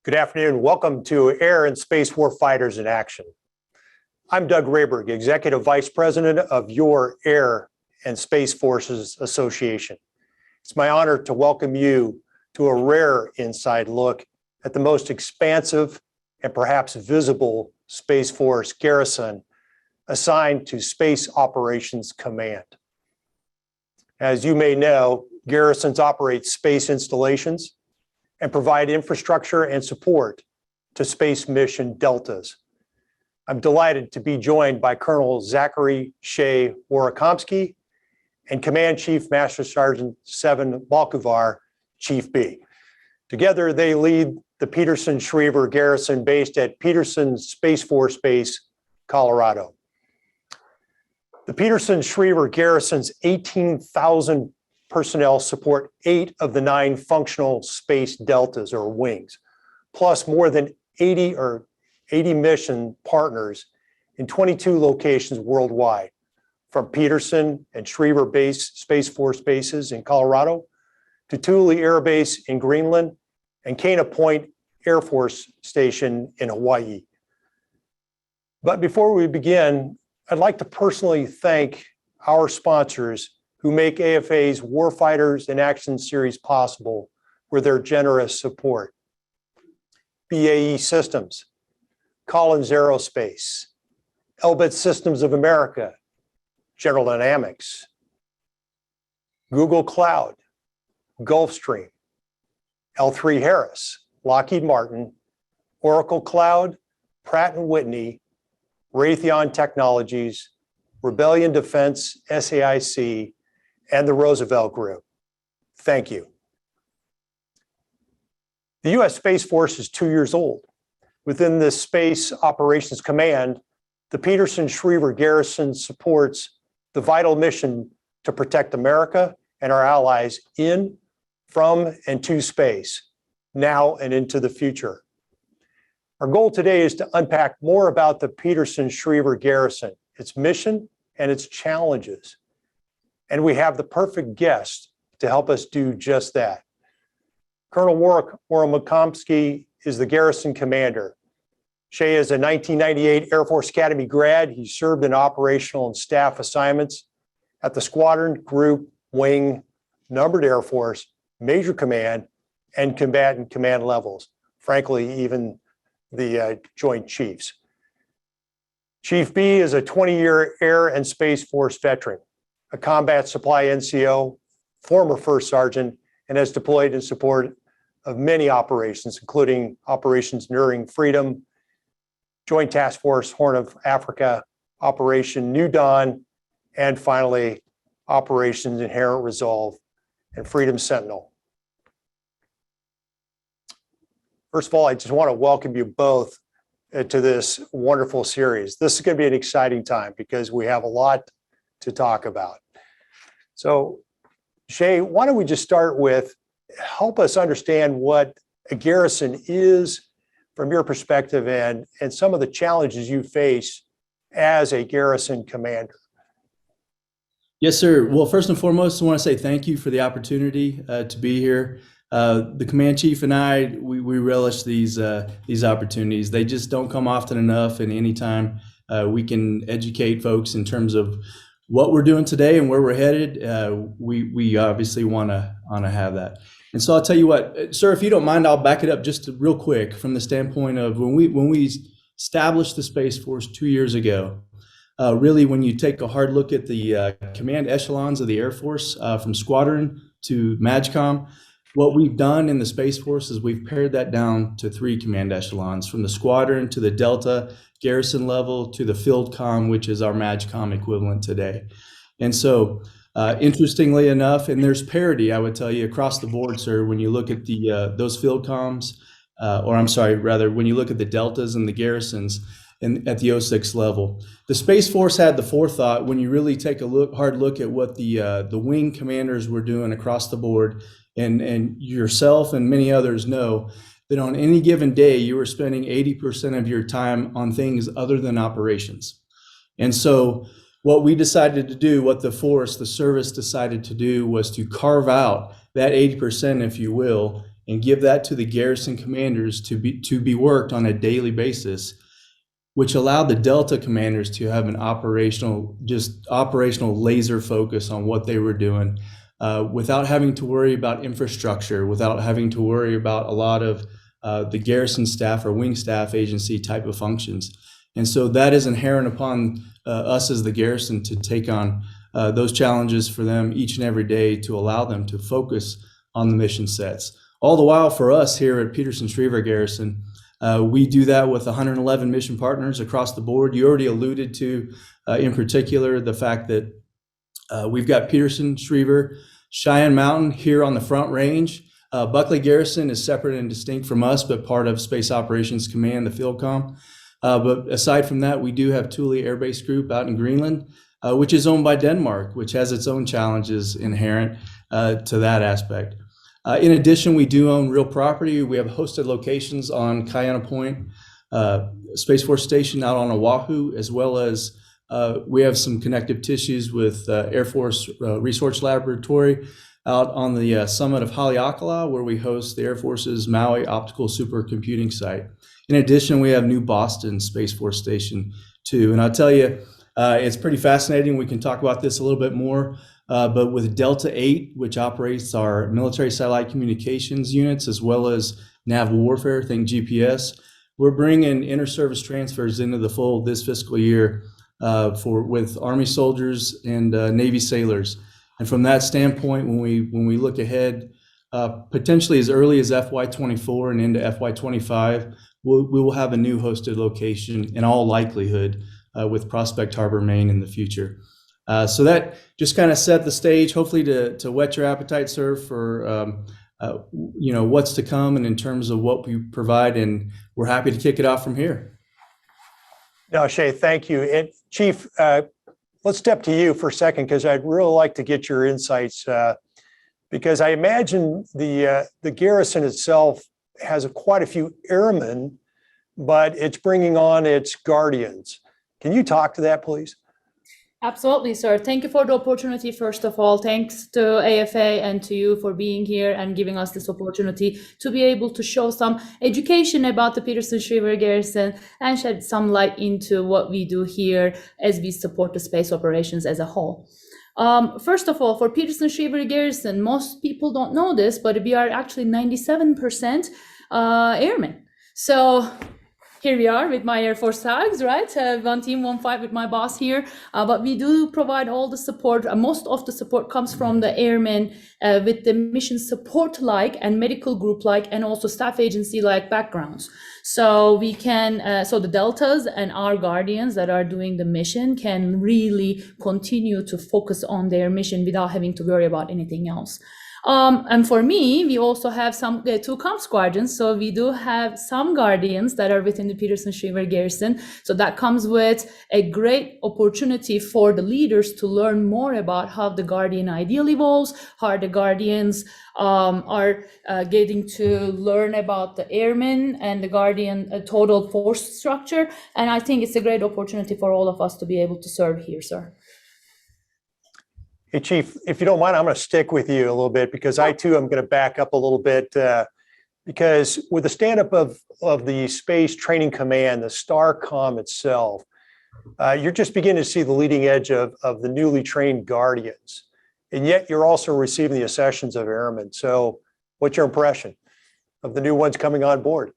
Good afternoon. Welcome to Air and Space Warfighters in Action. I'm Doug Raaberg, Executive Vice President of your Air and Space Forces Association. It's my honor to welcome you to a rare inside look at the most expansive and perhaps visible Space Force garrison assigned to Space Operations Command. As you may know, garrisons operate space installations and provide infrastructure and support to space mission deltas. I'm delighted to be joined by Colonel Zachary Shay Warakomski and Command Chief Master Sergeant Sevin Balkuvvar, Chief B. Together, they lead the Peterson-Schriever garrison based at Peterson Space Force Base, Colorado. The Peterson-Schriever garrison's 18,000 personnel support 8 of the 9 functional space deltas or wings, plus more than 80 mission partners in 22 locations worldwide, from Peterson and Schriever Space Force bases in Colorado to Thule Air Base in Greenland and Kana Point Air Force Station in Hawaii. But before we begin, I'd like to personally thank our sponsors who make AFA's Warfighters in Action series possible with their generous support. BAE Systems, Collins Aerospace, Elbit Systems of America, General Dynamics, Google Cloud, Gulfstream, L3 Harris, Lockheed Martin, Oracle Cloud, Pratt & Whitney, Raytheon Technologies, Rebellion Defense, SAIC, and the Roosevelt Group. Thank you. The U.S. Space Force is 2 years old. Within this Space Operations Command, the Peterson-Schriever garrison supports the vital mission to protect America and our allies in, from, and to space, now and into the future. Our goal today is to unpack more about the Peterson-Schriever garrison, its mission, and its challenges. And we have the perfect guest to help us do just that. Colonel Warakomski is the garrison commander. Shay is a 1998 Air Force Academy grad. He served in operational and staff assignments at the squadron, group, wing, numbered Air Force, major command, and combatant command levels. Frankly, even the Joint Chiefs. Chief B is a 20-year Air and Space Force veteran, a combat supply NCO, former first sergeant, and has deployed in support of many operations, including Operations Enduring Freedom, Joint Task Force Horn of Africa, Operation New Dawn, and finally, Operations Inherent Resolve and Freedom Sentinel. First of all, I just want to welcome you both to this wonderful series. This is going to be an exciting time because we have a lot to talk about. So, Shay, why don't we just start with help us understand what a garrison is from your perspective and some of the challenges you face as a garrison commander. Yes, sir. Well, first and foremost, I want to say thank you for the opportunity to be here. The command chief and I, we relish these opportunities. They just don't come often enough, and anytime we can educate folks in terms of what we're doing today and where we're headed, we obviously want to have that. And so I'll tell you what, sir, if you don't mind, I'll back it up just real quick from the standpoint of when we established the Space Force 2 years ago. Really, when you take a hard look at the command echelons of the Air Force, from squadron to MAGCOM, what we've done in the Space Force is we've pared that down to 3 command echelons, from the squadron to the Delta garrison level to the field comm, which is our MAGCOM equivalent today. And so, interestingly enough, and there's parity, I would tell you, across the board, sir, when you look at the those field comms, when you look at the Deltas and the garrisons and at the 06 level. The Space Force had the forethought when you really take a hard look at what the wing commanders were doing across the board, and yourself and many others know that on any given day, you were spending 80% of your time on things other than operations. And so what we decided to do, what the service decided to do, was to carve out that 80%, if you will, and give that to the garrison commanders to be worked on a daily basis, which allowed the Delta commanders to have an operational laser focus on what they were doing, without having to worry about infrastructure, without having to worry about a lot of the garrison staff or wing staff agency type of functions. And so that is inherent upon us as the garrison to take on those challenges for them each and every day to allow them to focus on the mission sets. All the while for us here at Peterson-Schriever Garrison, we do that with 111 mission partners across the board. You already alluded to, in particular, the fact that we've got Peterson-Schriever, Cheyenne Mountain here on the Front Range. Buckley Garrison is separate and distinct from us, but part of Space Operations Command, the FieldComm. But aside from that, we do have Thule Air Base Group out in Greenland, which is owned by Denmark, which has its own challenges inherent to that aspect. In addition, we do own real property. We have hosted locations on Kayana Point, Space Force Station out on Oahu, as well as we have some connective tissues with Air Force Research Laboratory out on the summit of Haleakala, where we host the Air Force's Maui Optical Supercomputing Site. In addition, we have New Boston Space Force Station too. And I'll tell you, it's pretty fascinating. We can talk about this a little bit more, but with Delta 8, which operates our military satellite communications units, as well as naval warfare, think GPS, we're bringing inter-service transfers into the fold this fiscal year with Army soldiers and Navy sailors. And from that standpoint, when we look ahead, potentially as early as FY24 and into FY25, we will have a new hosted location in all likelihood with Prospect Harbor, Maine in the future. So that just kind of set the stage, hopefully to whet your appetite, sir, for what's to come and in terms of what we provide. And we're happy to kick it off from here. No, Shay, thank you. And Chief, let's step to you for a second, because I'd really like to get your insights, because I imagine the garrison itself has quite a few airmen, but it's bringing on its guardians. Can you talk to that, please? Absolutely, sir. Thank you for the opportunity. First of all, thanks to AFA and to you for being here and giving us this opportunity to be able to show some education about the Peterson-Schriever Garrison and shed some light into what we do here as we support the space operations as a whole. First of all, for Peterson-Schriever Garrison, most people don't know this, but we are actually 97% airmen. So here we are with my Air Force tags, right? One team, one fight with my boss here. But we do provide all the support. Most of the support comes from the airmen with the mission support-like and medical group-like and also staff agency-like backgrounds. So we can, so the Deltas and our guardians that are doing the mission can really continue to focus on their mission without having to worry about anything else. And for me, we also have some two comms guardians. So we do have some guardians that are within the Peterson-Schriever Garrison. So that comes with a great opportunity for the leaders to learn more about how the guardian ideal evolves, how the guardians are getting to learn about the airmen and the guardian total force structure. And I think it's a great opportunity for all of us to be able to serve here, sir. Hey, Chief, if you don't mind, I'm going to stick with you a little bit, because I too am going to back up a little bit, because with the stand-up of the Space Training Command, the STARCOM itself, you're just beginning to see the leading edge of the newly trained guardians, and yet you're also receiving the accessions of airmen. So what's your impression of the new ones coming on board?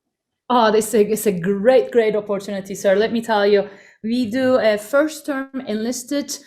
Oh, it's a great opportunity, sir. Let me tell you, we do a first-term enlisted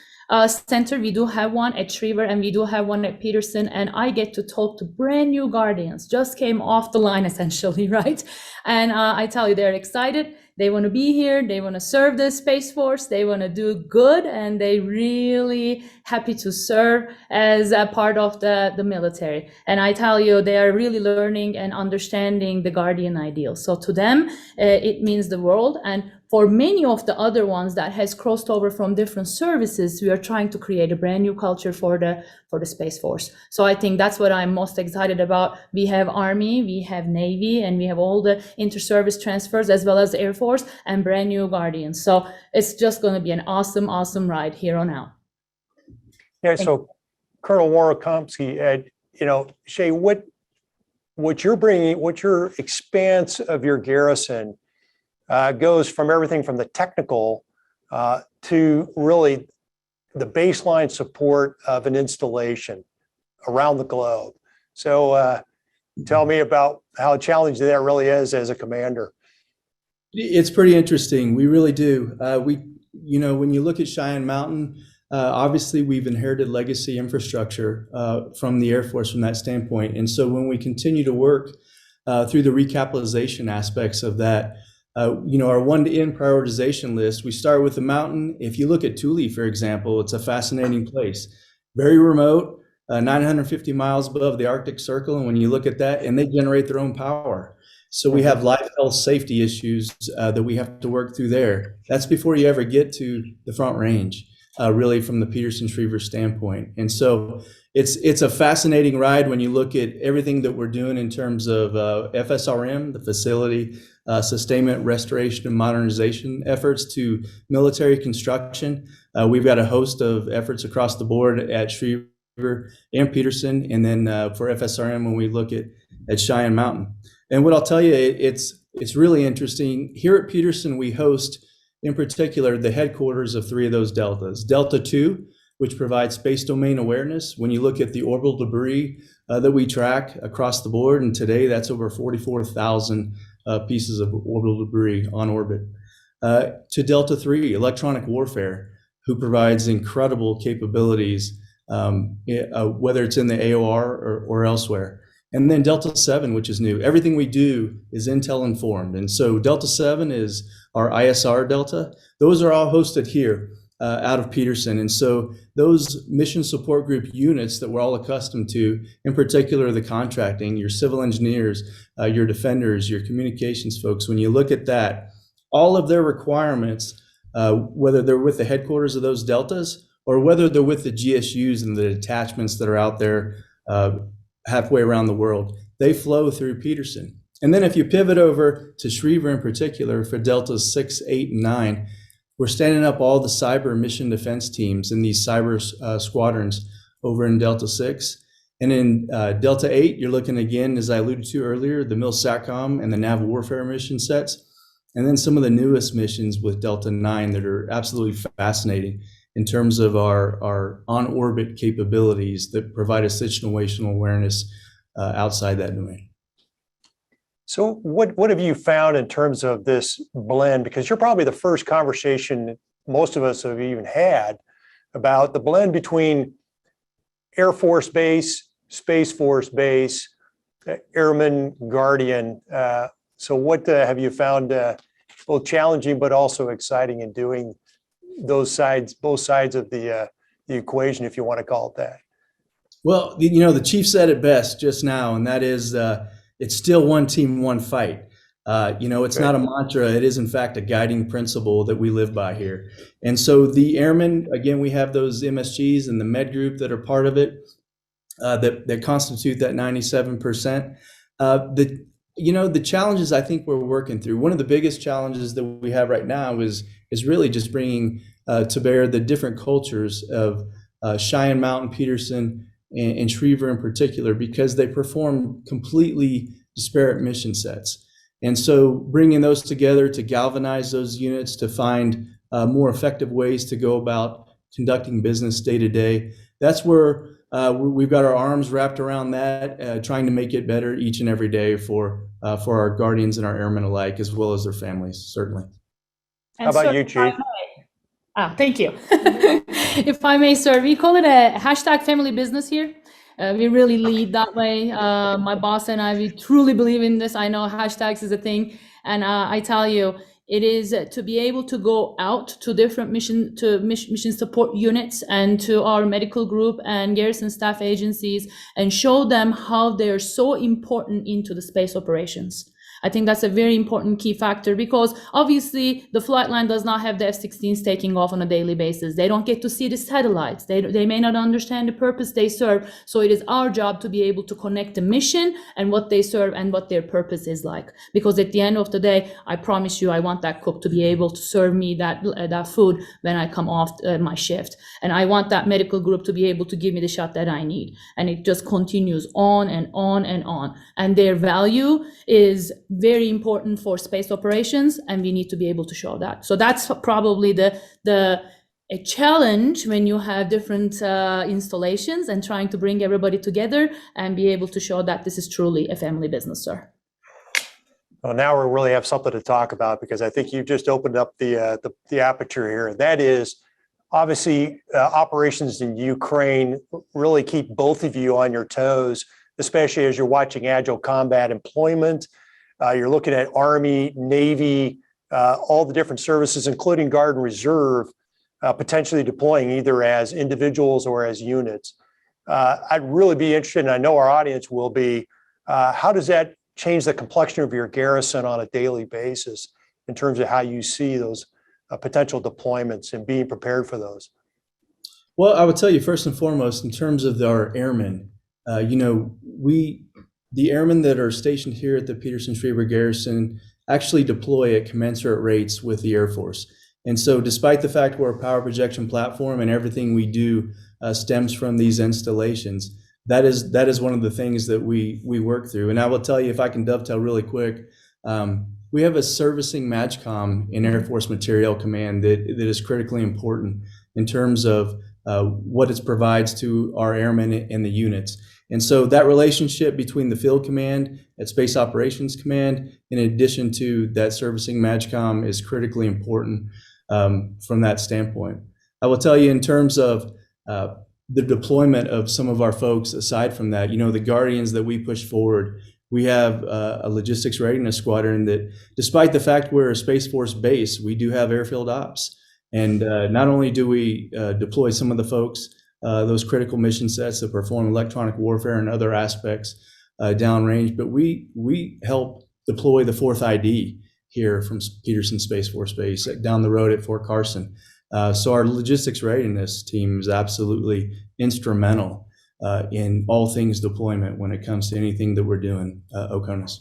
center. We do have one at Schriever and we do have one at Peterson, and I get to talk to brand new guardians, just came off the line essentially, right? And I tell you, they're excited. They want to be here. They want to serve the Space Force. They want to do good, and they really happy to serve as a part of the military. And I tell you, they are really learning and understanding the guardian ideal. So to them, it means the world. And for many of the other ones that has crossed over from different services, we are trying to create a brand new culture for the Space Force. So I think that's what I'm most excited about. We have Army, we have Navy, and we have all the inter-service transfers as well as Air Force and brand new Guardians. So it's just going to be an awesome ride here on out. Yeah. So Colonel Warakomski, Shay, what what you're bringing, what your expanse of your garrison goes from everything from the technical to really the baseline support of an installation around the globe. So tell me about how challenging that really is as a commander. It's pretty interesting. We really do. When you look at Cheyenne Mountain, obviously we've inherited legacy infrastructure from the Air Force from that standpoint. And so when we continue to work through the recapitalization aspects of that, our one-to-end prioritization list, we start with the mountain. If you look at Thule, for example, it's a fascinating place, very remote, 950 miles above the Arctic Circle. And when you look at that, and they generate their own power. So we have life, health, safety issues that we have to work through there. That's before you ever get to the Front Range, really from the Peterson-Schriever standpoint. And so it's a fascinating ride when you look at everything that we're doing in terms of FSRM, the facility, sustainment, restoration, and modernization efforts to military construction. We've got a host of efforts across the board at Schriever and Peterson, and then for FSRM when we look at Cheyenne Mountain. And what I'll tell you, it's really interesting. Here at Peterson, we host, in particular, the headquarters of 3 of those deltas. Delta 2, which provides space domain awareness. When you look at the orbital debris that we track across the board, and today that's over 44,000 pieces of orbital debris on orbit. To Delta 3, electronic warfare, who provides incredible capabilities, whether it's in the AOR or elsewhere. And then Delta 7, which is new. Everything we do is Intel informed. And so Delta 7 is our ISR Delta. Those are all hosted here out of Peterson. And so those mission support group units that we're all accustomed to, in particular the contracting, your civil engineers, your defenders, your communications folks, when you look at that, all of their requirements, whether they're with the headquarters of those deltas or whether they're with the GSUs and the detachments that are out there halfway around the world, they flow through Peterson. And then if you pivot over to Schriever in particular for Deltas 6, 8, and 9, we're standing up all the cyber mission defense teams in these cyber squadrons over in Delta 6. And in Delta 8, you're looking again, as I alluded to earlier, the MIL-SATCOM and the nav warfare mission sets. And then some of the newest missions with Delta 9 that are absolutely fascinating in terms of our on-orbit capabilities that provide us situational awareness outside that domain. So what have you found in terms of this blend? Because you're probably the first conversation most of us have even had about the blend between Air Force Base, Space Force Base, Airman Guardian. So what have you found both challenging but also exciting in doing those sides, both sides of the equation, if you want to call it that? Well, the chief said it best just now, and that is it's still one team, one fight. It's not a mantra. It is, in fact, a guiding principle that we live by here. And so the airmen, again, we have those MSGs and the med group that are part of it that constitute that 97%. The challenges I think we're working through, one of the biggest challenges that we have right now is really just bringing to bear the different cultures of Cheyenne Mountain, Peterson, and Schriever in particular, because they perform completely disparate mission sets. And so bringing those together to galvanize those units to find more effective ways to go about conducting business day to day, that's where we've got our arms wrapped around that, trying to make it better each and every day for our guardians and our airmen alike, as well as their families, certainly. How about you, Chief? Thank you. If I may, sir, we call it a hashtag family business here. We really lead that way. My boss and I, we truly believe in this. I know hashtags is a thing. And I tell you, it is to be able to go out to different mission support units and to our medical group and garrison staff agencies and show them how they're so important into the space operations. I think that's a very important key factor, because obviously the flight line does not have the F-16s taking off on a daily basis. They don't get to see the satellites. They may not understand the purpose they serve. So it is our job to be able to connect the mission and what they serve and what their purpose is like. Because at the end of the day, I promise you, I want want that cook to be able to serve me that food when I come off my shift. And I want that medical group to be able to give me the shot that I need. And it just continues on and on and on. And their value is very important for space operations, and we need to be able to show that. So that's probably a challenge when you have different installations and trying to bring everybody together and be able to show that this is truly a family business, sir. Well, now we really have something to talk about, because I think you just opened up the aperture here. That is, obviously, operations in Ukraine really keep both of you on your toes, especially as you're watching agile combat employment. You're looking at Army, Navy, all the different services, including Guard and Reserve, potentially deploying either as individuals or as units. I'd really be interested, and I know our audience will be, how does that change the complexion of your garrison on a daily basis in terms of how you see those potential deployments and being prepared for those? Well, I would tell you first and foremost, in terms of our airmen, the airmen that are stationed here at the Peterson-Schriever Garrison actually deploy at commensurate rates with the Air Force. And so despite the fact we're a power projection platform and everything we do stems from these installations, that is one of the things that we work through. And I will tell you, if I can dovetail really quick, we have a servicing MAGCOM in Air Force Materiel Command that is critically important in terms of what it provides to our airmen and the units. And so that relationship between the field command at Space Operations Command, in addition to that servicing MAGCOM, is critically important from that standpoint. I will tell you, in terms of the deployment of some of our folks, aside from that, the Guardians that we push forward, we have a logistics readiness squadron that, despite the fact we're a Space Force base, we do have airfield ops. And not only do we deploy some of the folks, those critical mission sets that perform electronic warfare and other aspects downrange, but we help deploy the 4th ID here from Peterson Space Force Base down the road at Fort Carson. So our logistics readiness team is absolutely instrumental in all things deployment when it comes to anything that we're doing, Oconus.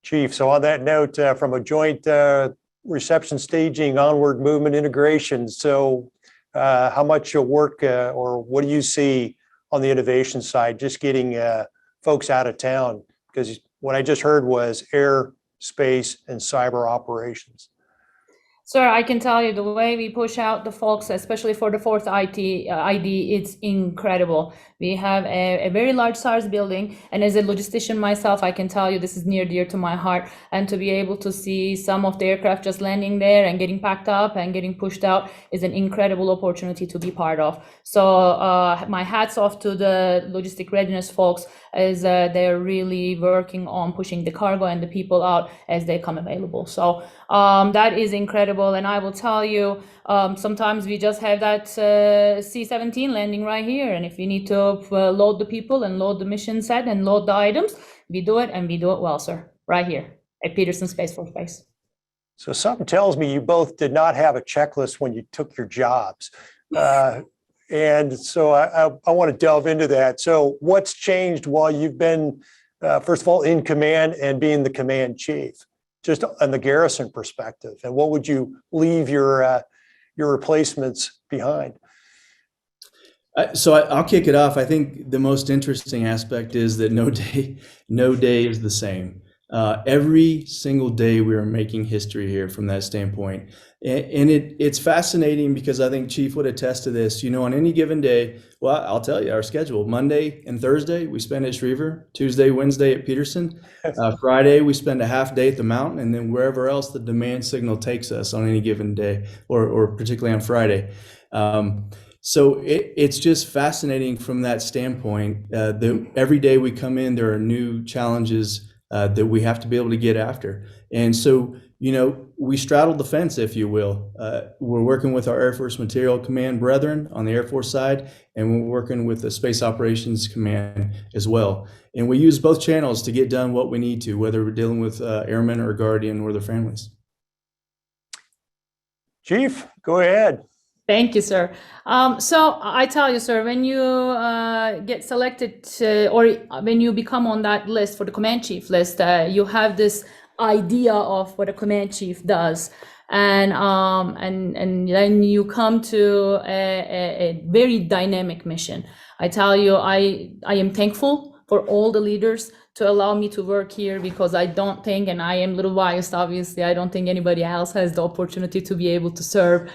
Chief, so on that note, from a joint reception staging, onward movement integration, so how much work or what do you see on the innovation side, just getting folks out of town? Because what I just heard was air, space, and cyber operations. Sir, I can tell you the way we push out the folks, especially for the 4th ID, it's incredible. We have a very large SARS building, and as a logistician myself, I can tell you this is near dear to my heart. And to be able to see some of the aircraft just landing there and getting packed up and getting pushed out is an incredible opportunity to be part of. So my hats off to the logistic readiness folks, as they're really working on pushing the cargo and the people out as they come available. So that is incredible. And I will tell you, sometimes we just have that C-17 landing right here. And if we need to load the people and load the mission set and load the items, we do it, and we do it well, sir, right here at Peterson Space Force Base. So something tells me you both did not have a checklist when you took your jobs. And so I want to delve into that. So what's changed while you've been, first of all, in command and being the command chief, just on the garrison perspective? And what would you leave your replacements behind? So I'll kick it off. I think the most interesting aspect is that no day is the same. Every single day we are making history here from that standpoint. And it's fascinating because I think Chief would attest to this. On any given day, well, I'll tell you, our schedule, Monday and Thursday, we spend at Schriever, Tuesday, Wednesday at Peterson. Friday, we spend a half day at the mountain, and then wherever else the demand signal takes us on any given day, or particularly on Friday. So it's just fascinating from that standpoint. Every day we come in, there are new challenges that we have to be able to get after. And so, we straddle the fence, if you will. We're working with our Air Force Materiel Command brethren on the Air Force side, and we're working with the Space Operations Command as well. And we use both channels to get done what we need to, whether we're dealing with airmen or Guardian or their families. Chief, go ahead. Thank you, sir. So I tell you, sir, when you get selected or when you become on that list for the command chief list, you have this idea of what a command chief does. And then you come to a very dynamic mission. I tell you, I am thankful for all the leaders to allow me to work here, because I don't think, and I am a little biased, obviously, I don't think anybody else has the opportunity to be able to serve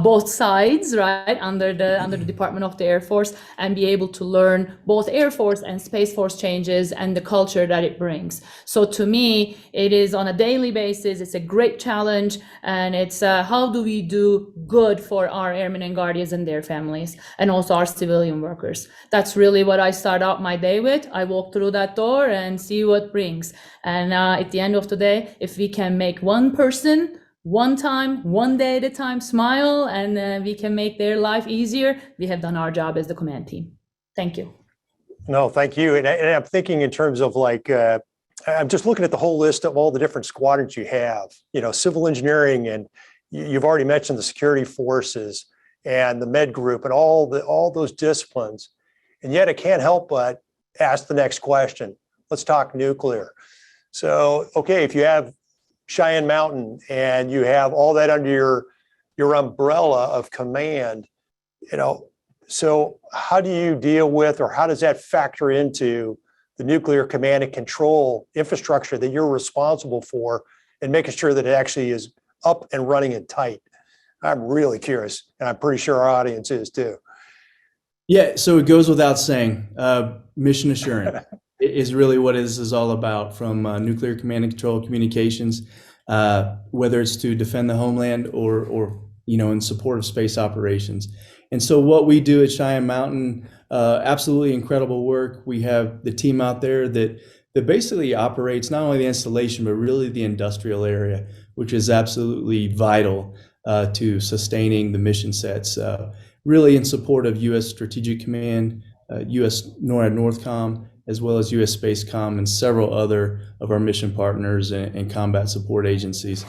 both sides, right, under the Department of the Air Force, and be able to learn both Air Force and Space Force changes and the culture that it brings. So to me, it is on a daily basis, it's a great challenge, and it's how do we do good for our airmen and guardians and their families, and also our civilian workers. That's really what I start out my day with. I walk through that door and see what brings. And at the end of the day, if we can make one person one time, one day at a time, smile, and we can make their life easier, we have done our job as the command team. Thank you. No, thank you. And I'm thinking in terms of like, I'm just looking at the whole list of all the different squadrons you have, civil engineering, and you've already mentioned the security forces and the med group and all those disciplines. And yet I can't help but ask the next question. Let's talk nuclear. So, okay, if you have Cheyenne Mountain and you have all that under your umbrella of command, so how do you deal with, or how does that factor into the nuclear command and control infrastructure that you're responsible for, and making sure that it actually is up and running and tight? I'm really curious, and I'm pretty sure our audience is too. Yeah, so it goes without saying, mission assurance is really what this is all about, from nuclear command and control communications, whether it's to defend the homeland or in support of space operations. And so what we do at Cheyenne Mountain, absolutely incredible work. We have the team out there that basically operates not only the installation, but really the industrial area, which is absolutely vital to sustaining the mission sets, really in support of U.S. Strategic Command, U.S. NORAD Northcom, as well as U.S. Spacecom and several other of our mission partners and combat support agencies.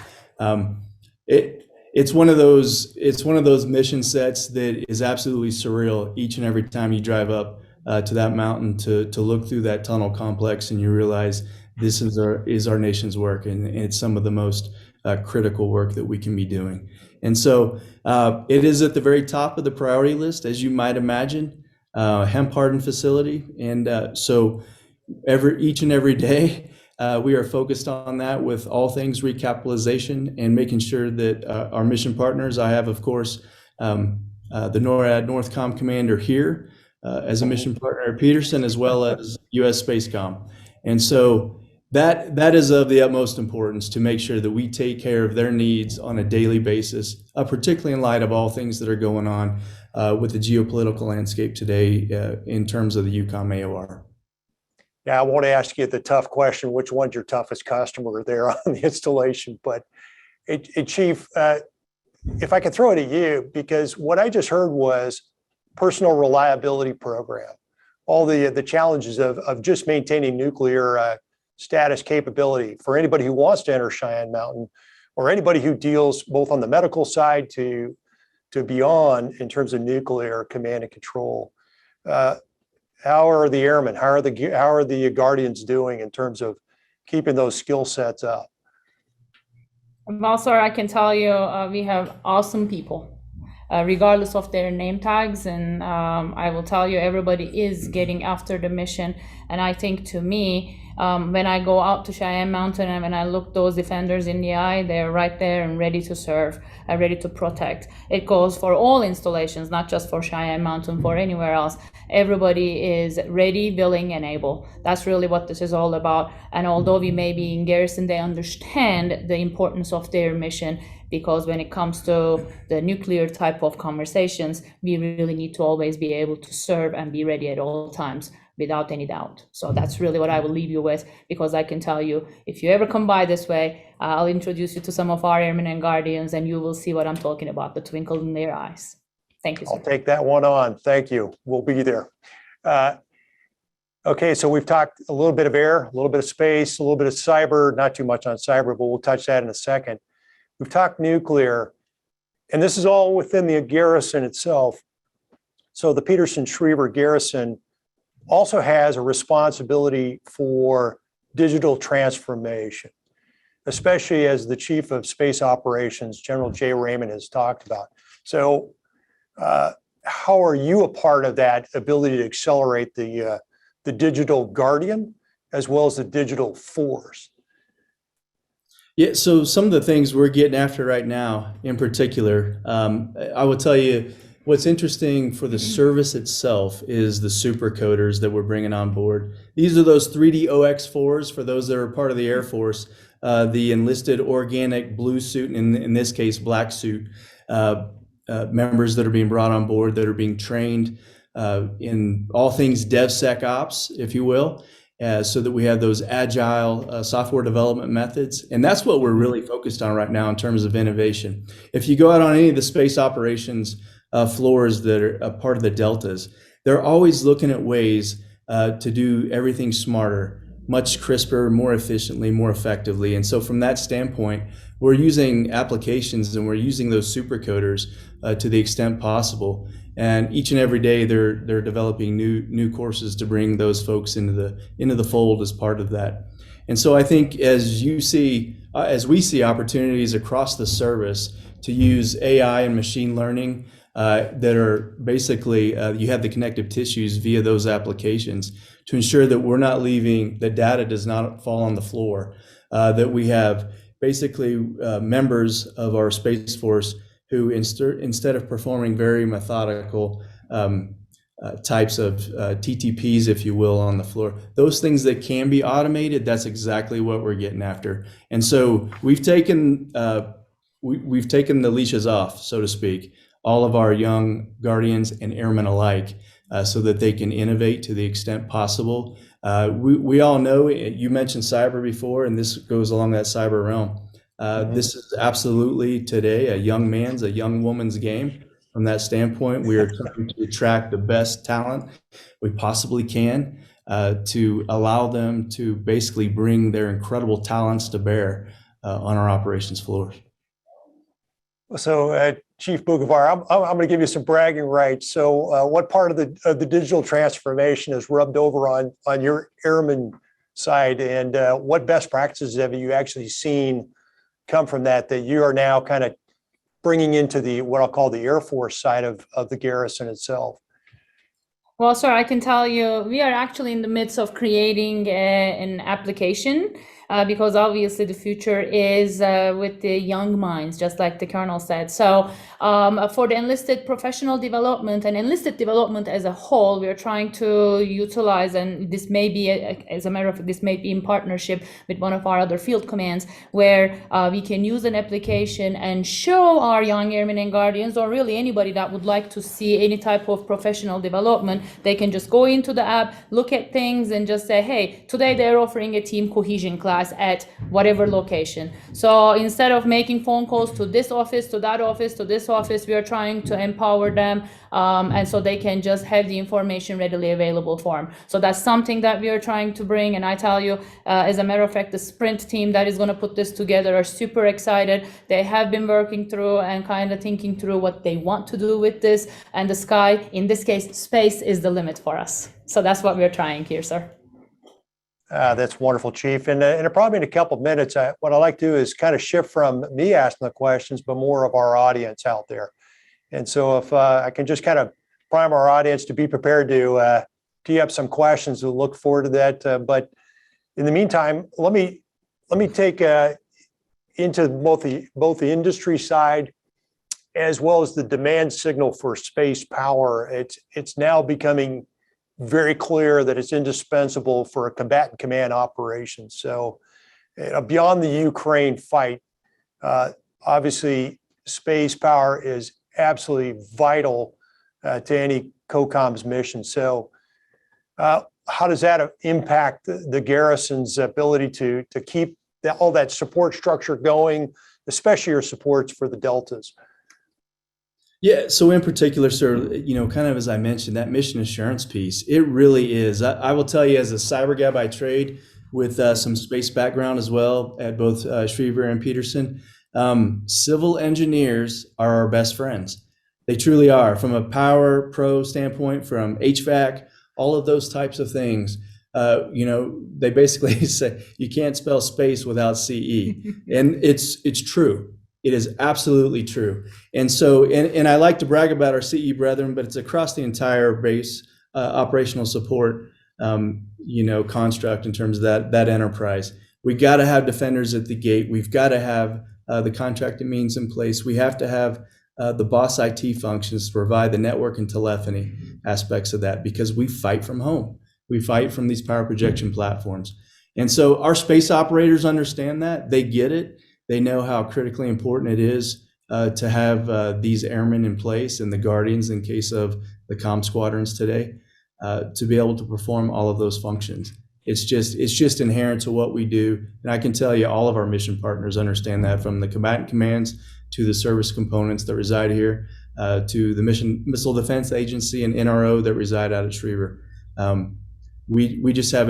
It's one of those mission sets that is absolutely surreal each and every time you drive up to that mountain to look through that tunnel complex, and you realize this is our nation's work, and it's some of the most critical work that we can be doing. And so it is at the very top of the priority list, as you might imagine. Hemp hardened facility, and so each and every day we are focused on that with all things recapitalization and making sure that our mission partners. I have, of course, the NORAD Northcom commander here as a mission partner at Peterson, as well as U.S. Spacecom, and so that is of the utmost importance to make sure that we take care of their needs on a daily basis, particularly in light of all things that are going on with the geopolitical landscape today in terms of the EUCOM AOR. Now, I won't ask you the tough question, which one's your toughest customer there on the installation, but Chief, if I could throw it at you, because what I just heard was personal reliability program, all the challenges of just maintaining nuclear status capability for anybody who wants to enter Cheyenne Mountain, or anybody who deals both on the medical side to beyond in terms of nuclear command and control. How are the airmen, how are the Guardians doing in terms of keeping those skill sets up? Well, sir, I can tell you we have awesome people, regardless of their name tags. And I will tell you, everybody is getting after the mission. And I think, to me, when I go out to Cheyenne Mountain and when I look those defenders in the eye, they're right there and ready to serve, ready to protect. It goes for all installations, not just for Cheyenne Mountain, for anywhere else. Everybody is ready, willing, and able. That's really what this is all about. And although we may be in Garrison, they understand the importance of their mission, because when it comes to the nuclear type of conversations, we really need to always be able to serve and be ready at all times, without any doubt. So that's really what I will leave you with, because I can tell you, if you ever come by this way, I'll introduce you to some of our airmen and guardians, and you will see what I'm talking about, the twinkle in their eyes. Thank you, sir. I'll take that one on. Thank you. We'll be there. Okay, so we've talked a little bit of air, a little bit of space, a little bit of cyber, not too much on cyber, but we'll touch that in a second. We've talked nuclear, and this is all within the garrison itself. So the Peterson-Schriever garrison also has a responsibility for digital transformation. especially as the Chief of Space Operations, General Jay Raymond, has talked about. So how are you a part of that ability to accelerate the digital guardian as well as the digital force? Yeah, so some of the things we're getting after right now, in particular, I will tell you what's interesting for the service itself is the supercoders that we're bringing on board. These are those 3D OX4s for those that are part of the Air Force, the enlisted organic blue suit, and in this case, black suit, members that are being brought on board that are being trained in all things DevSecOps, if you will. So that we have those agile software development methods. And that's what we're really focused on right now in terms of innovation. If you go out on any of the space operations floors that are a part of the deltas, they're always looking at ways to do everything smarter, much crisper, more efficiently, more effectively. And so from that standpoint, we're using applications and we're using those supercoders to the extent possible. And each and every day they're developing new courses to bring those folks into the fold as part of that. And so I think as we see opportunities across the service to use AI and machine learning that are basically you have the connective tissues via those applications to ensure that we're not leaving, the data does not fall on the floor, that we have basically members of our Space Force who instead of performing very methodical types of TTPs, if you will, on the floor, those things that can be automated, that's exactly what we're getting after. And so we've taken the leashes off, so to speak, all of our young guardians and airmen alike, so that they can innovate to the extent possible. We all know, you mentioned cyber before, and this goes along that cyber realm. This is absolutely today a young man's, a young woman's game. From that standpoint, we are trying to attract the best talent we possibly can to allow them to basically bring their incredible talents to bear on our operations floors. So, Chief Balkuvvar, I'm going to give you some bragging rights. So, what part of the digital transformation has rubbed over on your airman side, and what best practices have you actually seen come from that you are now kind of bringing into what I'll call the Air Force side of the garrison itself? Well, sir, I can tell you, we are actually in the midst of creating an application because obviously the future is with the young minds, just like the Colonel said. So for the enlisted professional development and enlisted development as a whole, we are trying to utilize, and this may be, as a matter of fact, this may be in partnership with one of our other field commands, where we can use an application and show our young airmen and guardians, or really anybody that would like to see any type of professional development, they can just go into the app, look at things, and just say, hey, today they're offering a team cohesion class at whatever location. So instead of making phone calls to this office, to that office, to this office, we are trying to empower them, and so they can just have the information readily available for them. So that's something that we are trying to bring. And I tell you, as a matter of fact, the sprint team that is going to put this together are super excited. They have been working through and kind of thinking through what they want to do with this. And the sky, in this case, space is the limit for us. So that's what we're trying here, sir. That's wonderful, Chief. And probably in a couple of minutes, what I'd like to do is kind of shift from me asking the questions, but more of our audience out there. And so if I can just kind of prime our audience to be prepared to tee up some questions, we'll look forward to that. But in the meantime, let me take into both the industry side as well as the demand signal for space power. It's now becoming very clear that it's indispensable for a combatant command operation. So beyond the Ukraine fight, obviously space power is absolutely vital to any COCOM's mission. So how does that impact the garrison's ability to keep all that support structure going, especially your supports for the deltas? Yeah, so in particular, sir, kind of as I mentioned, that mission assurance piece, it really is. I will tell you, as a cyber guy by trade with some space background as well at both Schriever and Peterson, civil engineers are our best friends. They truly are. From a power pro standpoint, from HVAC, all of those types of things, they basically say you can't spell space without CE, and it's true. It is absolutely true. And so, and I like to brag about our CE brethren, but it's across the entire base operational support, construct in terms of that enterprise. We got to have defenders at the gate. We've got to have the contracting means in place. We have to have the boss IT functions to provide the network and telephony aspects of that, because we fight from home. We fight from these power projection platforms. And so our space operators understand that. They get it. They know how critically important it is to have these airmen in place and the Guardians in case of the comm squadrons today to be able to perform all of those functions. It's just inherent to what we do. And I can tell you all of our mission partners understand that, from the combatant commands to the service components that reside here to the Missile Defense Agency and NRO that reside out at Schriever. We just have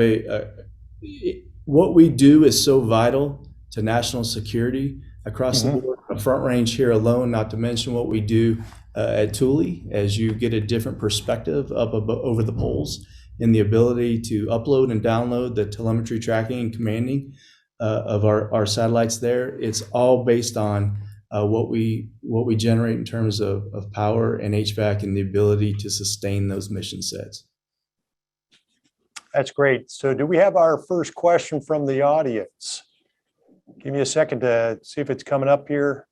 what we do is so vital to national security across the board. The front range here alone, not to mention what we do at Thule, as you get a different perspective over the poles, and the ability to upload and download the telemetry tracking and commanding of our satellites there. It's all based on what we generate in terms of power and HVAC and the ability to sustain those mission sets. That's great. So do we have our first question from the audience? Give me a second to see if it's coming up here.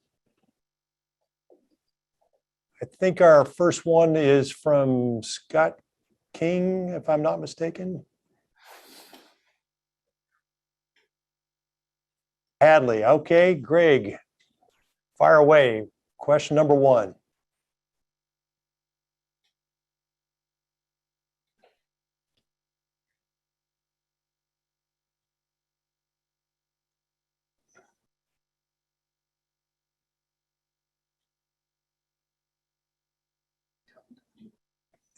I think our first one is from Scott King, if I'm not mistaken. Hadley. Okay, Greg, fire away. Question number one.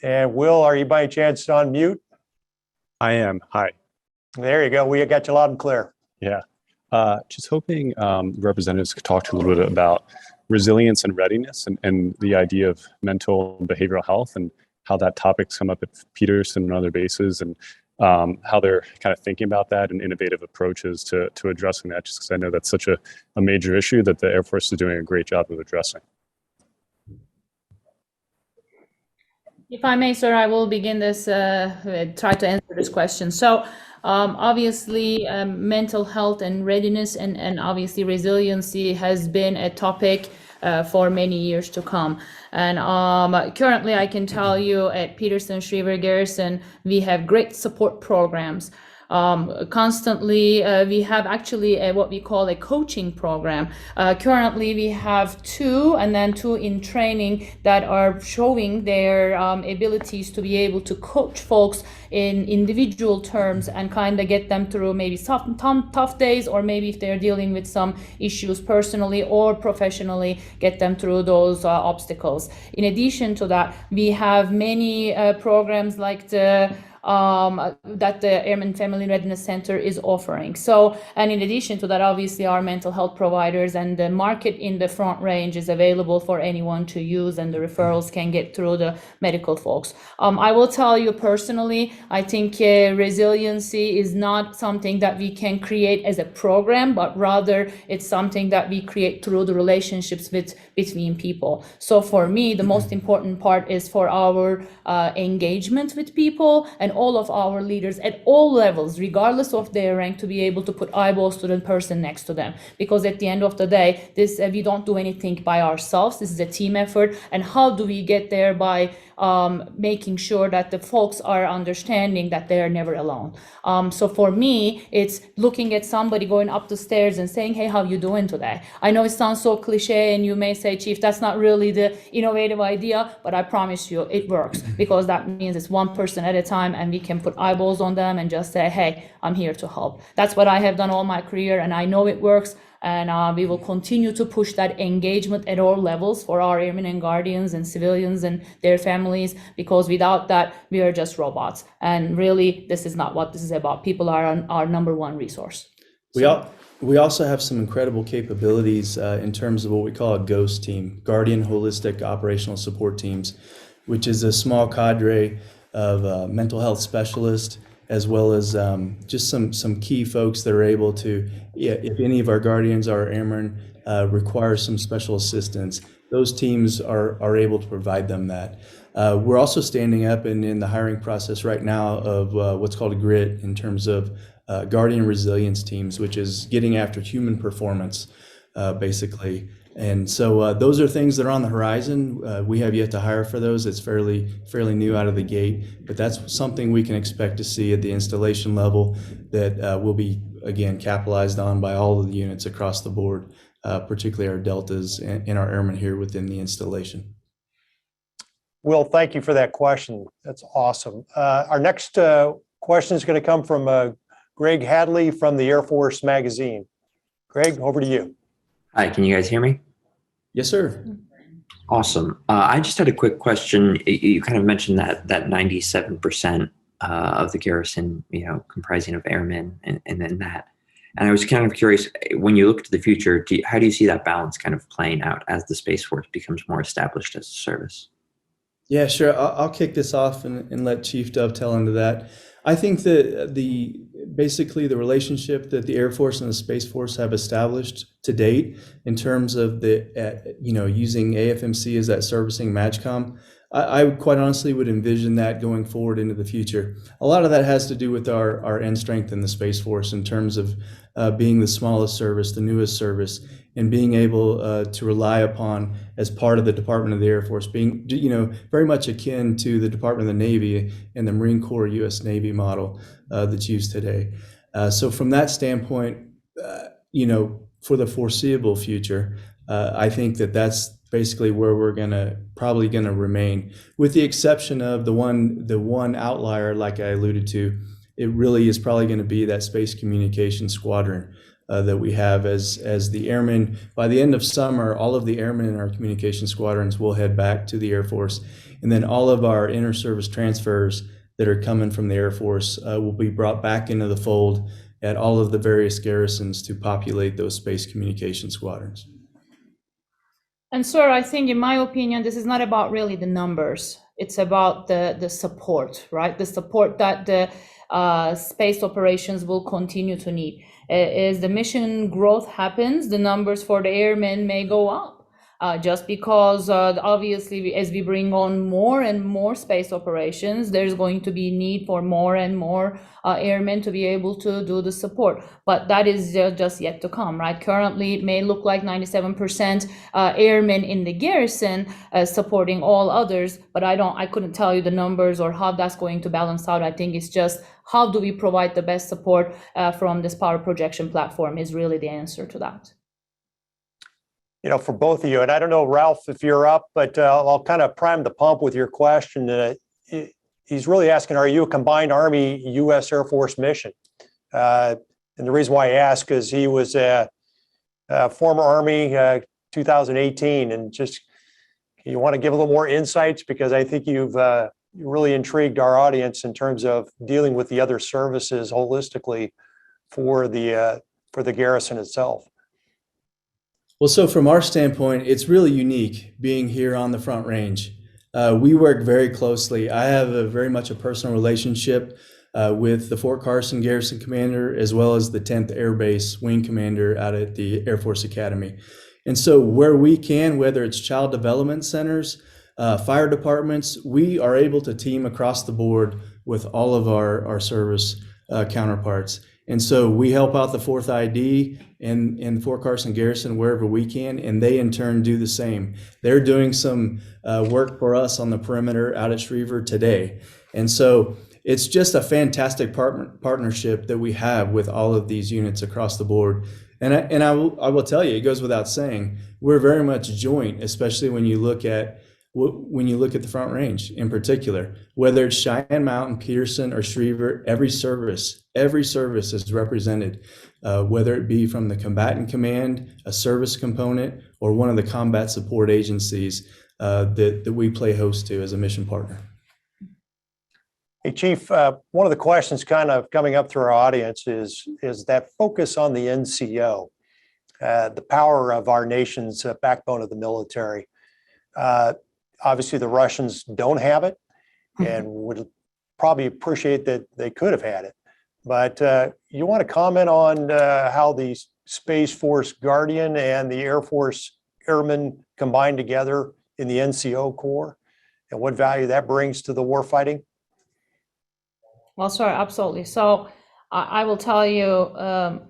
And Will, are you by chance on mute? I am. Hi. There you go. We got you loud and clear. Yeah. Just hoping representatives could talk to a little bit about resilience and readiness and the idea of mental and behavioral health, and how that topic's come up at Peterson and other bases, and how they're kind of thinking about that and innovative approaches to addressing that, just because I know that's such a major issue that the Air Force is doing a great job of addressing. If I may, sir, I will begin this, try to answer this question. So obviously, mental health and readiness and obviously resiliency has been a topic for many years to come. And currently, I can tell you at Peterson-Schriever Garrison, we have great support programs. Constantly, we have actually what we call a coaching program. Currently, we have two in training that are showing their abilities to be able to coach folks in individual terms and kind of get them through maybe tough days, or maybe if they're dealing with some issues personally or professionally, get them through those obstacles. In addition to that, we have many programs like that the Airman Family Readiness Center is offering. So, and in addition to that, obviously our mental health providers and the market in the front range is available for anyone to use, and the referrals can get through the medical folks. I will tell you personally, I think resiliency is not something that we can create as a program, but rather it's something that we create through the relationships between people. So for me, the most important part is for our engagement with people and all of our leaders at all levels, regardless of their rank, to be able to put eyeballs to the person next to them. Because at the end of the day, this we don't do anything by ourselves. This is a team effort. And how do we get there? By making sure that the folks are understanding that they are never alone. So for me, it's looking at somebody going up the stairs and saying, hey, how you doing today? I know it sounds so cliche, and you may say, Chief, that's not really the innovative idea, but I promise you it works, because that means it's one person at a time, and we can put eyeballs on them and just say, hey, I'm here to help. That's what I have done all my career, and I know it works. And we will continue to push that engagement at all levels for our airmen and guardians and civilians and their families, because without that, we are just robots. And really, this is not what this is about. People are our number one resource. We also have some incredible capabilities in terms of what we call a GHOST team, Guardian Holistic Operational Support Teams, which is a small cadre of mental health specialists as well as just some key folks that are able to, if any of our guardians or airmen require some special assistance, those teams are able to provide them that. We're also standing up and in the hiring process right now of what's called a GRIT in terms of Guardian Resilience Teams, which is getting after human performance, basically. And so those are things that are on the horizon. We have yet to hire for those. It's fairly new out of the gate, but that's something we can expect to see at the installation level that will be, again, capitalized on by all of the units across the board, particularly our Deltas and our airmen here within the installation. Will, thank you for that question. That's awesome. Our next question is going to come from Greg Hadley from the Air Force Magazine. Greg, over to you. Hi, can you guys hear me? Yes, sir. Awesome. I just had a quick question. You kind of mentioned that 97% of the garrison, comprising of airmen and then that. And I was kind of curious, when you look to the future, how do you see that balance kind of playing out as the Space Force becomes more established as a service? Yeah, sure. I'll kick this off and let Chief dovetail into that. I think that basically the relationship that the Air Force and the Space Force have established to date in terms of using AFMC as that servicing MAGCOM, I quite honestly would envision that going forward into the future. A lot of that has to do with our end strength in the Space Force in terms of being the smallest service, the newest service, and being able to rely upon as part of the Department of the Air Force, being very much akin to the Department of the Navy and the Marine Corps U.S. Navy model that's used today. So from that standpoint, for the foreseeable future, I think that's basically where we're probably gonna remain, with the exception of the one outlier, like I alluded to. It really is probably going to be that Space Communication Squadron that we have as the airmen. By the end of summer, all of the airmen in our communication squadrons will head back to the Air Force, and then all of our inter-service transfers that are coming from the Air Force will be brought back into the fold at all of the various garrisons to populate those Space Communication Squadrons. And sir, I think in my opinion, this is not about really the numbers. It's about the support, right? The support that the space operations will continue to need. As the mission growth happens, the numbers for the airmen may go up. Just because obviously as we bring on more and more space operations, there's going to be need for more and more airmen to be able to do the support. But that is just yet to come, right? Currently, it may look like 97% airmen in the garrison supporting all others, but I couldn't tell you the numbers or how that's going to balance out. I think it's just how do we provide the best support from this power projection platform is really the answer to that. For both of you, and I don't know, Ralph, if you're up, but I'll kind of prime the pump with your question. He's really asking, are you a combined Army U.S. Air Force mission? And the reason why I ask is he was a former Army 2018, and just you want to give a little more insights, because I think you've really intrigued our audience in terms of dealing with the other services holistically for the garrison itself. Well, so from our standpoint, it's really unique being here on the Front Range. We work very closely. I have very much a personal relationship with the Fort Carson Garrison Commander, as well as the 10th Air Base Wing Commander out at the Air Force Academy. And so where we can, whether it's child development centers, fire departments, we are able to team across the board with all of our service counterparts. And so we help out the 4th ID and Fort Carson Garrison wherever we can, and they in turn do the same. They're doing some work for us on the perimeter out at Schriever today. And so it's just a fantastic partnership that we have with all of these units across the board. And I will tell you, it goes without saying, we're very much joint, especially when you look at the Front Range in particular, whether it's Cheyenne Mountain, Peterson, or Schriever, every service is represented, whether it be from the combatant command, a service component, or one of the combat support agencies that we play host to as a mission partner. Hey, Chief, one of the questions kind of coming up through our audience is that focus on the NCO, the power of our nation's backbone of the military. Obviously, the Russians don't have it and would probably appreciate that they could have had it. But you want to comment on how the Space Force Guardian and the Air Force Airmen combined together in the NCO Corps and what value that brings to the warfighting? Well, sure, absolutely. So I will tell you,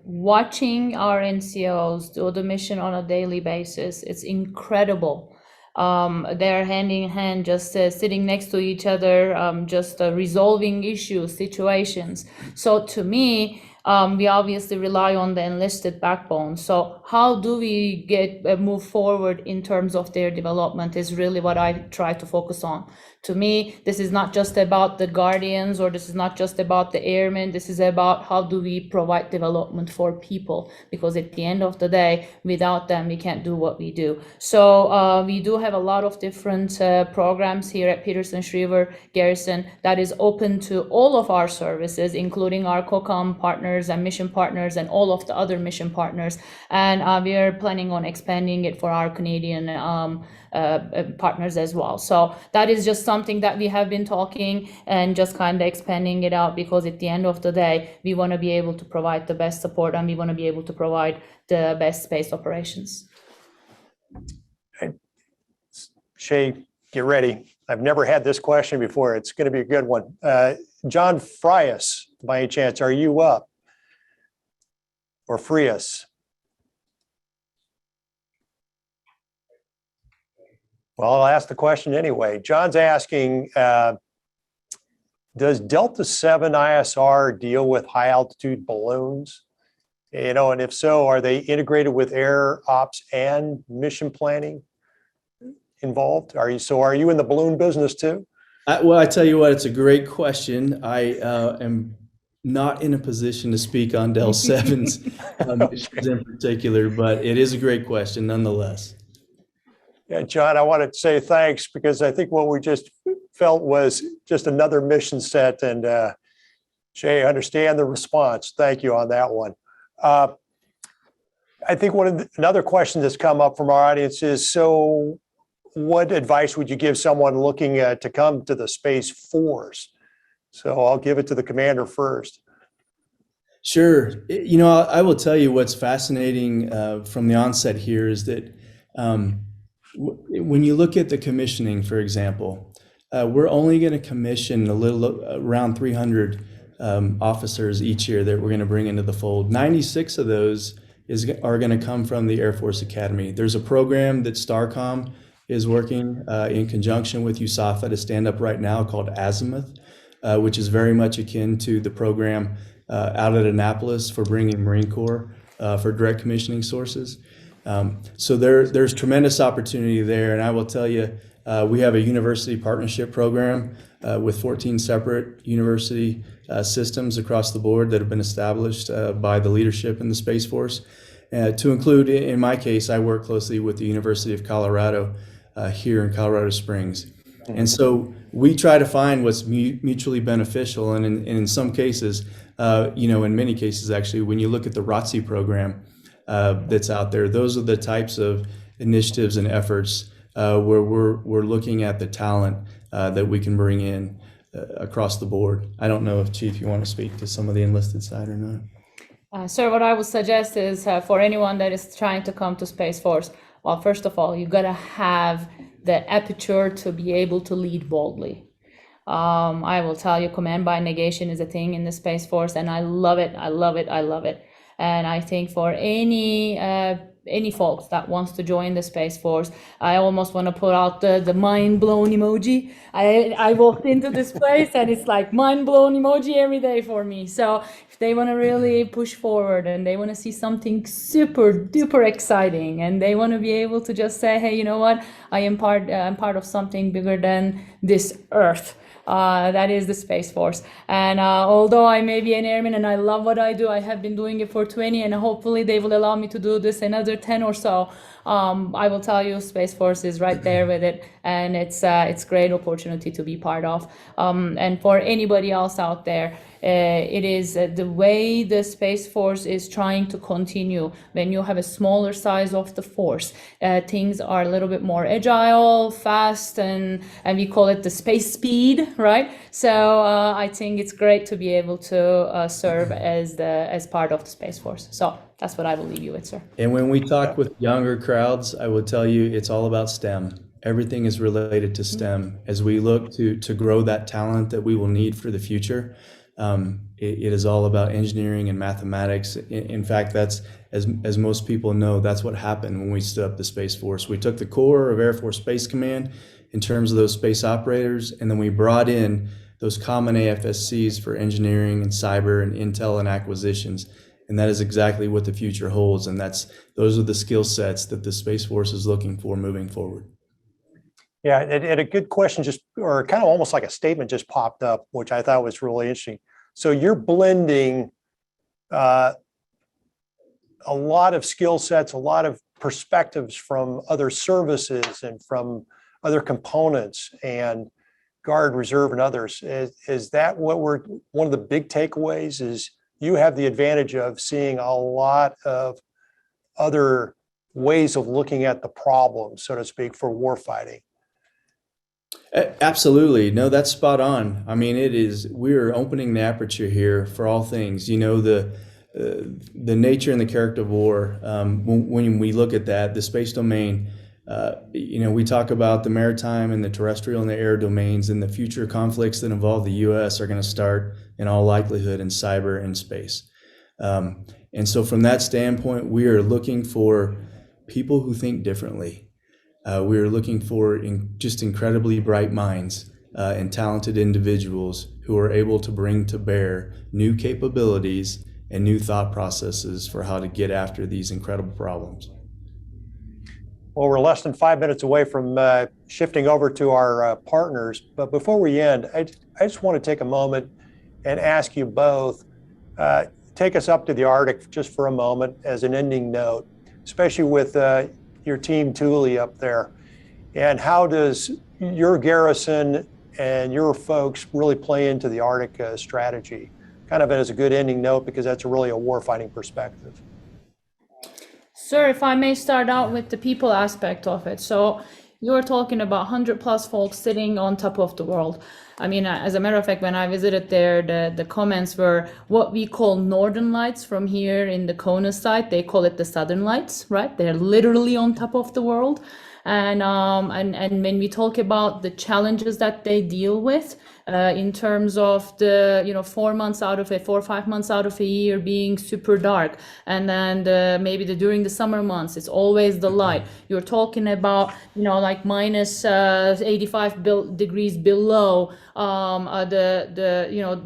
watching our NCOs do the mission on a daily basis, it's incredible. They're hand in hand, just sitting next to each other, just resolving issues, situations. So to me, we obviously rely on the enlisted backbone. So how do we move forward in terms of their development is really what I try to focus on. To me, this is not just about the Guardians, or this is not just about the airmen. This is about how do we provide development for people, because at the end of the day, without them, we can't do what we do. So we do have a lot of different programs here at Peterson-Schriever Garrison that is open to all of our services, including our COCOM partners and mission partners and all of the other mission partners. And we are planning on expanding it for our Canadian partners as well. So that is just something that we have been talking and just kind of expanding it out, because at the end of the day, we want to be able to provide the best support, and we want to be able to provide the best space operations. Shay, get ready. I've never had this question before. It's going to be a good one. John Frias, by any chance, are you up? Or Frias? Well, I'll ask the question anyway. John's asking, does Delta 7 ISR deal with high altitude balloons? You know, and if so, are they integrated with air ops and mission planning involved? Are you in the balloon business too? Well, I tell you what, it's a great question. I am not in a position to speak on Del 7's missions in particular, but it is a great question nonetheless. Yeah, John, I want to say thanks, because I think what we just felt was just another mission set. And Shay, I understand the response. Thank you on that one. I think another question that's come up from our audience is, so what advice would you give someone looking to come to the Space Force? So I'll give it to the commander first. Sure. You know, I will tell you what's fascinating from the onset here is that when you look at the commissioning, for example, we're only going to commission around 300 officers each year that we're going to bring into the fold. 96 of those are going to come from the Air Force Academy. There's a program that STARCOM is working in conjunction with USAFA to stand up right now called Azimuth, which is very much akin to the program out at Annapolis for bringing Marine Corps for direct commissioning sources. So there's tremendous opportunity there. And I will tell you, we have a university partnership program with 14 separate university systems across the board that have been established by the leadership in the Space Force. To include, in my case, I work closely with the University of Colorado here in Colorado Springs. And so we try to find what's mutually beneficial. And in some cases, in many cases, actually, when you look at the ROTC program that's out there, those are the types of initiatives and efforts where we're looking at the talent that we can bring in across the board. I don't know if, Chief, you want to speak to some of the enlisted side or not. Sir, what I would suggest is for anyone that is trying to come to Space Force, well, first of all, you got to have the aperture to be able to lead boldly. I will tell you, command by negation is a thing in the Space Force, and I love it. I love it. I love it. And I think for any folks that wants to join the Space Force, I almost want to put out the mind blown emoji. I walked into this place and it's like mind blown emoji every day for me. So if they want to really push forward and they want to see something super duper exciting and they want to be able to just say, hey, you know what, I'm part of something bigger than this earth. That is the Space Force. And although I may be an airman and I love what I do, I have been doing it for 20, and hopefully they will allow me to do this another 10 or so. I will tell you, Space Force is right there with it, and it's great opportunity to be part of. And for anybody else out there, it is the way the Space Force is trying to continue. When you have a smaller size of the force, things are a little bit more agile, fast, and we call it the space speed, right? So I think it's great to be able to serve as part of the Space Force. So that's what I will leave you with, sir. And when we talk with younger crowds, I will tell you it's all about STEM. Everything is related to STEM. As we look to grow that talent that we will need for the future, it is all about engineering and mathematics. In fact, that's, as most people know, that's what happened when we stood up the Space Force. We took the core of Air Force Space Command in terms of those space operators, and then we brought in those common AFSCs for engineering and cyber and intel and acquisitions. And that is exactly what the future holds. And those are the skill sets that the Space Force is looking for moving forward. Yeah, and a good question or kind of almost like a statement just popped up, which I thought was really interesting. So you're blending a lot of skill sets, a lot of perspectives from other services and from other components and Guard, Reserve, and others. Is that what one of the big takeaways is? You have the advantage of seeing a lot of other ways of looking at the problem, so to speak, for warfighting. Absolutely. No, that's spot on. I mean, we're opening the aperture here for all things. You know, the nature and the character of war, when we look at that, the space domain, we talk about the maritime and the terrestrial and the air domains, and the future conflicts that involve the U.S. are going to start in all likelihood in cyber and space. And so from that standpoint, we are looking for people who think differently. We are looking for just incredibly bright minds and talented individuals who are able to bring to bear new capabilities and new thought processes for how to get after these incredible problems. Well, we're less than 5 minutes away from shifting over to our partners. But before we end, I just want to take a moment and ask you both, take us up to the Arctic just for a moment as an ending note, especially with your team Thule up there. And how does your garrison and your folks really play into the Arctic strategy? Kind of as a good ending note, because that's really a warfighting perspective. Sir, if I may start out with the people aspect of it. So you're talking about 100+ folks sitting on top of the world. I mean, as a matter of fact, when I visited there, the comments were what we call northern lights from here in the Kona side. They call it the southern lights, right? They're literally on top of the world. And when we talk about the challenges that they deal with, in terms of the 4 months out of 4 or 5 months out of a year being super dark, and then during the summer months it's always the light. You're talking about like minus 85 degrees below,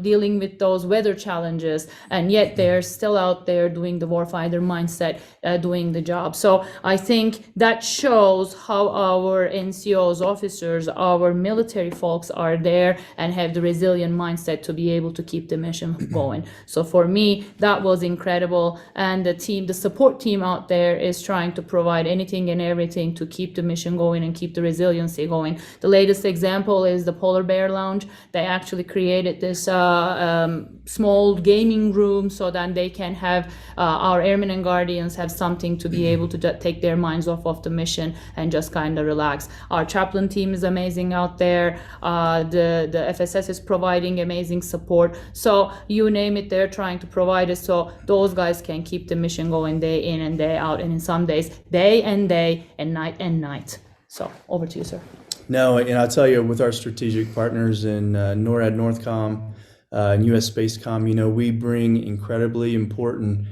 dealing with those weather challenges, and yet they're still out there doing the warfighter mindset, doing the job. So I think that shows how our NCOs, officers, our military folks are there and have the resilient mindset to be able to keep the mission going. So for me, that was incredible. And the support team out there is trying to provide anything and everything to keep the mission going and keep the resiliency going. The latest example is the Polar Bear Lounge. They actually created this small gaming room so that they can have our airmen and guardians have something to be able to take their minds off of the mission and just kind of relax. Our chaplain team is amazing out there. The FSS is providing amazing support. So you name it, they're trying to provide it so those guys can keep the mission going day in and day out, and in some days, day and night. So over to you, sir. No, and I'll tell you, with our strategic partners in NORAD, Northcom, and US Spacecom, we bring incredibly important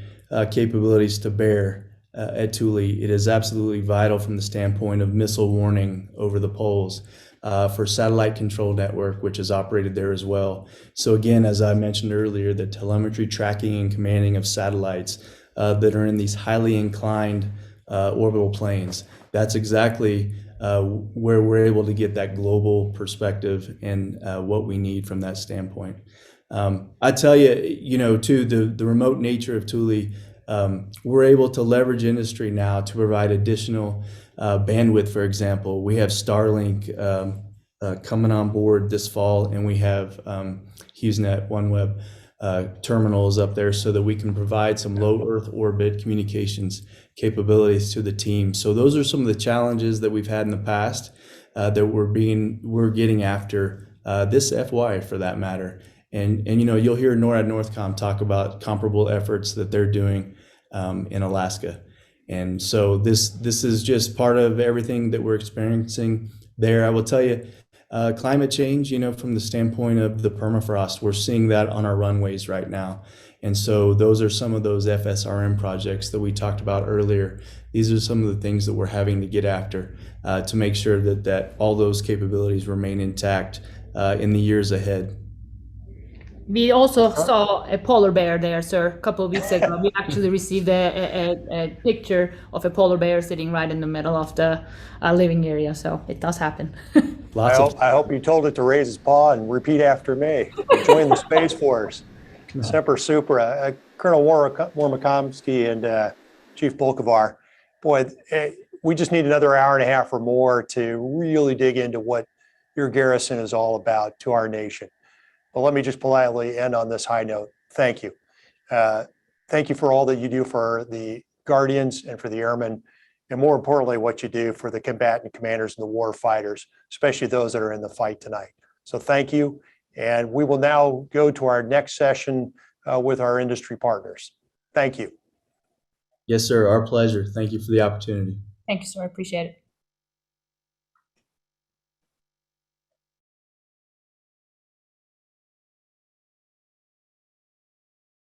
capabilities to bear at Thule. It is absolutely vital from the standpoint of missile warning over the poles, for satellite control network, which is operated there as well. So again, as I mentioned earlier, the telemetry tracking and commanding of satellites that are in these highly inclined orbital planes, that's exactly where we're able to get that global perspective and what we need from that standpoint. I tell you, too, the remote nature of Thule, we're able to leverage industry now to provide additional bandwidth. For example, we have Starlink coming on board this fall, and we have HughesNet, OneWeb terminals up there so that we can provide some low Earth orbit communications capabilities to the team. So those are some of the challenges that we've had in the past that we're getting after this FY for that matter. And you'll hear NORAD Northcom talk about comparable efforts that they're doing in Alaska. And so this is just part of everything that we're experiencing there. I will tell you, climate change, from the standpoint of the permafrost, we're seeing that on our runways right now. And so those are some of those FSRM projects that we talked about earlier. These are some of the things that we're having to get after to make sure that all those capabilities remain intact in the years ahead. We also saw a polar bear there, sir, a couple of weeks ago. We actually received a picture of a polar bear sitting right in the middle of the living area. So it does happen. I hope you told it to raise its paw and repeat after me. Join the Space Force. Semper Supra. Colonel Warakomski and Chief Balkuvvar. Boy, we just need another hour and a half or more to really dig into what your garrison is all about to our nation. But let me just politely end on this high note. Thank you. Thank you for all that you do for the Guardians and for the airmen, and more importantly, what you do for the combatant commanders and the war fighters, especially those that are in the fight tonight. So thank you. And we will now go to our next session with our industry partners. Thank you. Yes, sir. Our pleasure. Thank you for the opportunity. Thank you, sir. I appreciate it.